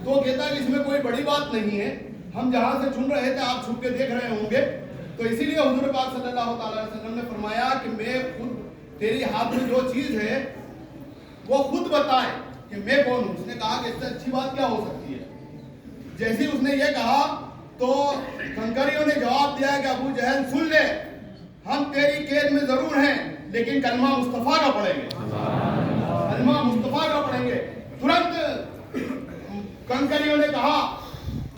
تو کہتا کہ اس میں کوئی بڑی بات نہیں ہے, ہم جہاں سے چن رہے تھے آپ چھپ کے دیکھ رہے ہوں گے. تو اسی لیے حضور پاک صلی اللہ تعالیٰ علیہ وسلم نے فرمایا کہ میں خود تیری ہاتھ میں جو چیز ہے وہ خود بتائے کہ میں کون ہوں. اس نے کہا کہ اس سے اچھی بات کیا ہو سکتی ہے. جیسے اس نے یہ کہا تو کنکریوں نے جواب دیا کہ ابو جہل سن لے, ہم تیری قید میں ضرور ہیں لیکن کلمہ مصطفیٰ کا پڑھیں گے, کلمہ مصطفیٰ کا پڑھیں گے. ترنت کنکریوں نے کہا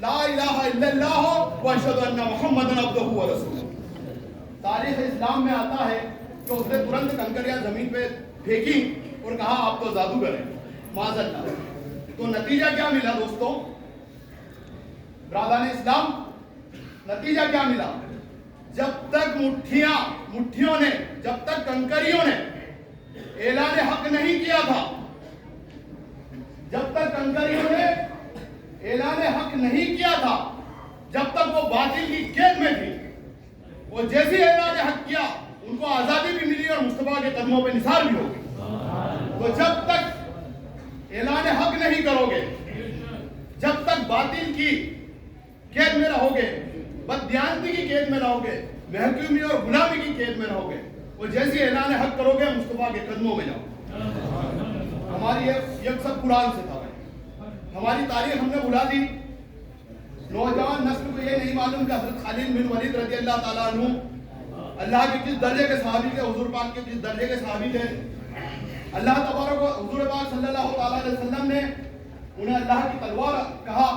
لا الہ الا اللہ واشہد ان محمد عبدہ ورسولہ. تاریخ اسلام میں آتا ہے کہ اس نے ترنت کنکریاں زمین پہ پھینکی اور کہا آپ تو جادوگر ہیں, معاذ اللہ. تو نتیجہ کیا ملا دوستوں, برادران اسلام, نتیجہ کیا ملا؟ جب تک مٹھیوں نے, جب تک کنکریوں نے اعلان حق نہیں کیا تھا, جب تک کنکریوں نے اعلان حق نہیں کیا تھا, جب تک وہ باطل کی قید میں تھی, وہ جیسے اعلان حق کیا ان کو آزادی بھی ملی اور مصطفیٰ کے قدموں پہ نثار بھی ہو گئی. تو جب تک اعلان حق نہیں کرو گے, جب تک باطل کی قید میں رہو گے, بددیانتی کی قید میں رہو گے, محکومی اور غلامی کی قید میں رہو گے, وہ جیسے اعلان حق کرو گے مصطفیٰ کے قدموں میں جاؤ. ہماری یہ سب قرآن سے تھا. ہماری تاریخ ہم نے بلا دی. نوجوان نسل کو یہ نہیں معلوم کہ حضرت خالد بن ولید رضی اللہ تعالیٰ عنہ اللہ کے کس درجے کے صحابی تھے, حضور پاک کے کس درجے کے صحابی تھے. اللہ تبارک و حضور پاک صلی اللہ تعالیٰ علیہ وسلم نے انہیں اللہ کی تلوار کہا.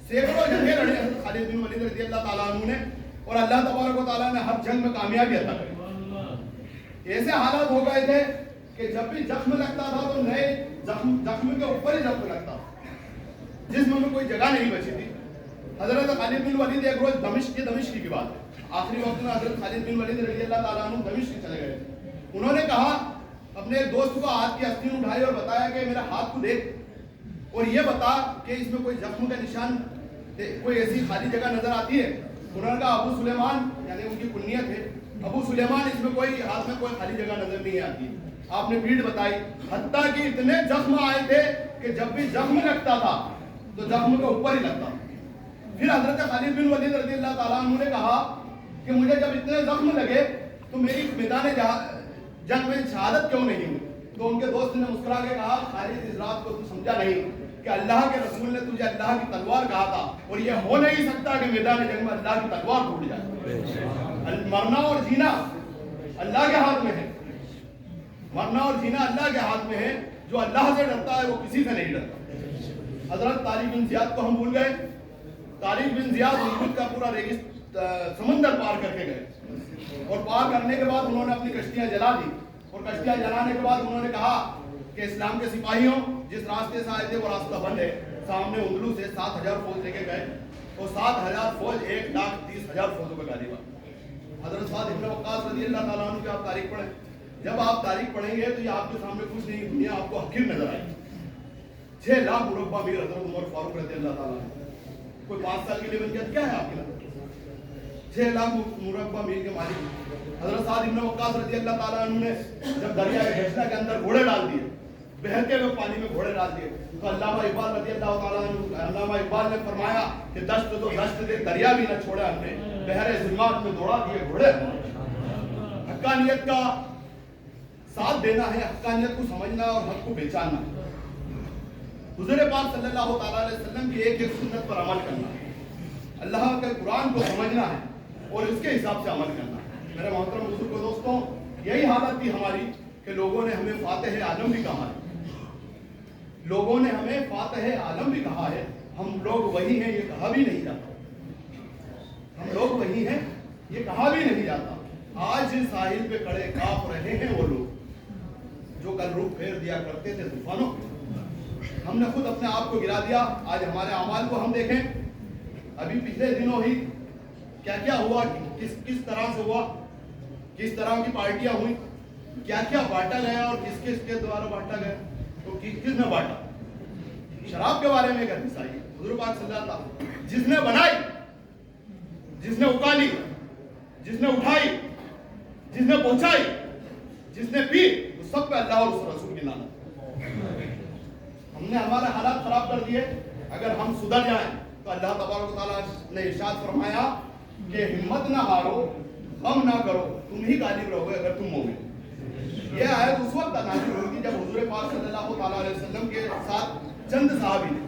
سینکڑوں جنگیں لڑی حضرت خالد بن ولید رضی اللہ تعالیٰ عنہ نے, اور اللہ تبارک و تعالیٰ نے ہر جنگ میں کامیابی عطا کری. ایسے حالات ہو گئے تھے کہ جب بھی زخم لگتا تھا تو نئے زخم کے اوپر ہی زخم لگتا تھا, جسم میں کوئی جگہ نہیں بچی تھی. حضرت خالد بن ولید ایک روز دمشق کی بات ہے, آخری وقت میں حضرت خالد بن ولید رضی اللہ تعالیٰ عنہ دمشق چلے گئے. انہوں نے کہا اپنے ایک دوست کو ہاتھ کی آستین اٹھائی اور بتایا کہ میرا ہاتھ کو دیکھ اور یہ بتا کہ اس میں کوئی زخم کا نشان, کوئی ایسی خالی جگہ نظر آتی ہے. انہوں نے کہا ابو سلیمان, یعنی ان کی کنیت ہے, ابو سلیمان اس میں کوئی ہاتھ میں کوئی خالی جگہ نظر نہیں آتی. آپ نے بھیڑ بتائی, حتیٰ کہ اتنے زخم آئے تھے کہ جب بھی زخم لگتا تھا تو زخم کے اوپر ہی لگتا. پھر حضرت خالد بن ولید رضی اللہ تعالیٰ عنہ نے کہا کہ مجھے جب اتنے زخم لگے تو میری میدان جنگ میں شہادت کیوں نہیں ہوئی. تو ان کے دوست نے مسکرا کے کہا خالد اس رات کو تو سمجھا نہیں کہ اللہ کے رسول نے تجھے اللہ کی تلوار کہا تھا, اور یہ ہو نہیں سکتا کہ میدان جنگ میں اللہ کی تلوار ٹوٹ جائے. مرنا اور جینا اللہ کے ہاتھ میں ہے, مرنا اور جینا اللہ کے ہاتھ میں ہے. جو اللہ سے ڈرتا ہے وہ کسی سے نہیں ڈرتا. حضرت طارق بن زیاد کو ہم بھول گئے. طارق بن زیاد ایجپٹ کا پورا سمندر پار کر کے گئے, اور پار کرنے کے بعد انہوں نے اپنی کشتیاں جلا دی, اور کشتیاں جلانے کے بعد انہوں نے کہا کہ اسلام کے سپاہیوں جس راستے سے آئے تھے وہ راستہ بند ہے. سامنے اندلو سے 7,000 فوج لے کے گئے, اور 7,000 فوج 1,30,000 فوجوں کا غالب آئی. حضرت سعد بن وقاص رضی اللہ تعالیٰ عنہ کی آپ تاریخ پڑھیں. جب آپ تاریخ پڑھیں گے تو یہ آپ کے سامنے کچھ نہیں, دنیا آپ کو حقیر نظر آئے. 6 لاکھ مربع میل حضرت عمر فاروق رضی اللہ تعالیٰ عنہ, کوئی 5 سال کے لیے بن کیا ہے آپ کے نظر؟ 6 لاکھ مربع میل کے مالک حضرت سعد بن وقاص رضی اللہ تعالیٰ عنہ نے جب دریا دجلہ کے اندر گھوڑے ڈال دیے, بہتے ہوئے پانی میں گھوڑے ڈال دیے, تو علامہ اقبال رضی اللہ تعالیٰ عنہ, علامہ اقبال نے فرمایا کہ دشت تو دشت دے, دریا بھی نہ چھوڑا ہم نے, بحر ظلمات میں دوڑا دیے گھوڑے. حقانیت کا ساتھ دینا ہے, حقانیت کو سمجھنا اور حق کو پہچاننا ہے. حضور پاک صلی اللہ تعالیٰ علیہ وسلم کی ایک سنت پر عمل کرنا ہے, اللہ کے قرآن کو سمجھنا ہے اور اس کے حساب سے عمل کرنا ہے. میرے محترم بزرگ کو دوستوں, یہی حالت تھی ہماری کہ لوگوں نے ہمیں فاتح عالم بھی کہا ہے, لوگوں نے ہمیں فاتح عالم بھی کہا ہے. ہم لوگ وہی ہیں یہ کہا بھی نہیں جاتا, ہم لوگ وہی ہیں یہ کہا بھی نہیں جاتا. آج ساحل پہ کھڑے کاپ رہے ہیں وہ لوگ جو کل رخ پھیر دیا کرتے تھے طوفانوں پہ. ہم نے خود اپنے آپ کو گرا دیا. آج ہمارے اعمال کو ہم دیکھیں, ابھی پچھلے دنوں ہی کیا کیا ہوا, کس طرح سے ہوا, کس طرح کی پارٹیاں ہوئی, کیا کیا بانٹا گیا اور کس کس کے دوارا بانٹا گیا, تو کس نے بانٹا. شراب کے بارے میں ایک حدیث آئی, حضور پاک صلی اللہ علیہ وسلم جس نے بنائی, جس نے اکالی, جس نے اٹھائی, جس نے پہنچائی, جس نے پی, وہ سب پہ اللہ اور اس رسول کی لعنت. ہم نے ہمارے حالات خراب کر دیے, اگر ہم سدھر جائیں تو اللہ تبارک و تعالیٰ نے ارشاد فرمایا کہ ہمت نہ ہارو، غم نہ کرو، تم ہی غالب رہو گے اگر تم مومن۔ یہ آیت اس وقت نازل ہوئی تھی جب حضور پاک صلی اللہ تعالیٰ علیہ وسلم کے ساتھ چند صحابی تھے،